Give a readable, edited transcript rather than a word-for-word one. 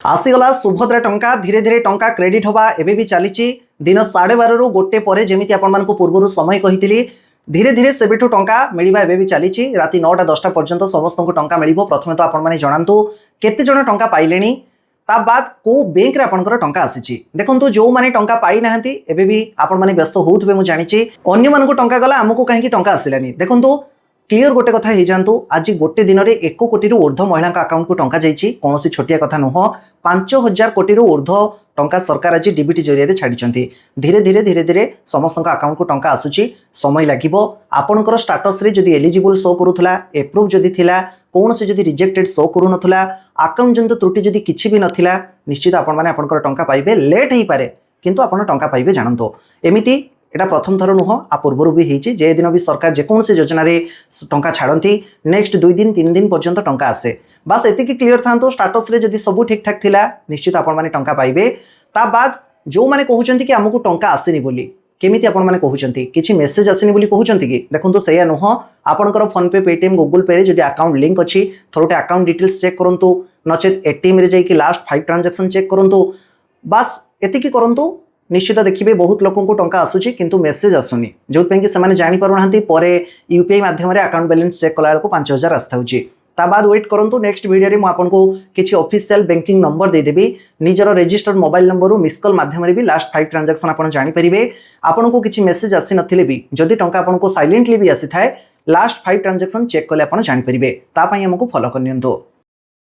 आसीगला सुभद्रा टंका धीरे धीरे टंका क्रेडिट होगा एबे भी चली दिन 12:30 रु गोटे पर जमी आपण पूर्व समय कही धीरे धीरे सेबेठू टंका मिलवा एबे भी चली राति 9टा 10टा पर्यंत समस्त टंका मिल प्रथम तो आपण जनातु केते जण टंका पाइले ता बाद को बैंक रे आपनकर टंका आसी देखंतु जो माने टंका पाई नाहंती एबे भी आपण माने व्यस्त होउथबे मु जानिछि अन्य मानको टंका गला हमकु काहेकि टंका आसिलानी देखंतु क्लियर गोटे कथा हो जातु आज गोटे दिन में 1 कोटी रु ऊर्ध्व महिला अकाउंट को टंका जाइए कौन छोटिया कथा नुह 5,000 कोटी रु ऊर्ध्व टंका सरकार आज डीबीटी जरिए छाड़ी धीरे धीरे धीरे धीरे समस्त अकाउंट को टंका आसूची समय लगे आपणकर स्टाटस रे जदि एलिजिबल शो करूला एप्रूव जदि थिला कौन से जदि रिजेक्टेड शो करू नथुला अकाउंट जंत त्रुटि जदि किछि भी नथिला निश्चित आपण माने आपणकर टंका पाइबे लेट ही पारे किंतु आपण टंका पाइबे जानंतो एमिति एटा प्रथम थर नुह आ पूर्वर भी होती जे दिन भी सरकार जेकोसी योजना रे टंका छाड़ती नेक्स्ट 2 दिन 3 दिन पर्यंत टंका आसे बस एतिकी क्लियर था स्टाटस रे जदि सब ठीक ठाक थिला निश्चित आपण माने टंका पाइबे ता बाद जो माने कहउचंती कि हमकु टंका आसेनी बोली केमिति आपण माने कहउचंती किछि मेसेज आसेनी बोली कहउचंती कि देखंतु सेया नुह आपणकर फोन पे पेटीएम गूगल पे रे जदि अकाउंट लिंक अछि थोरटे अकाउंट डिटेल्स चेक करंतु नचेत एटीएम रे जाई कि लास्ट 5 ट्रांजैक्शन चेक करंतु बस एतिकी करंतु निश्चित देखिए बहुत लोक टंका आसूची किंतु मेसेज आसुनी जो कि से जानी पारुना परे यूपीआई माध्यम अकाउंट बैलेंस चेक कला 5,000 आस्था ता बाद वेट करंतु नेक्स्ट वीडियो रे मु आपनको किछि ऑफिशियल बैंकिंग नंबर दे देबी निजर registered mobile number miss call माध्यम रे भी लास्ट 5 ट्रांजैक्शन आपन जानि परिबे आपनको किछि मेसेज आसी नथिले भी जदि टंका आपनको साइलेंटली भी आसी थाए लास्ट 5 ट्रांजैक्शन चेक कले आपन जानि परिबे ता पई हमको फॉलो करनियंतो।